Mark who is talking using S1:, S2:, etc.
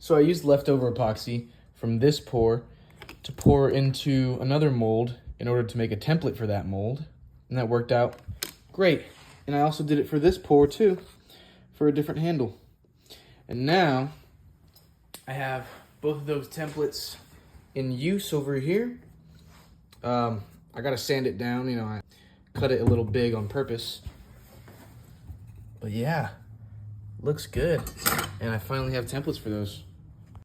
S1: So I used leftover epoxy from this pour to pour into another mold in order to make a template for that mold. And that worked out great. And I also did it for this pour too, for a different handle. And now I have both of those templates in use over here. I gotta sand it down, I cut it a little big on purpose. But yeah, looks good. And I finally have templates for those.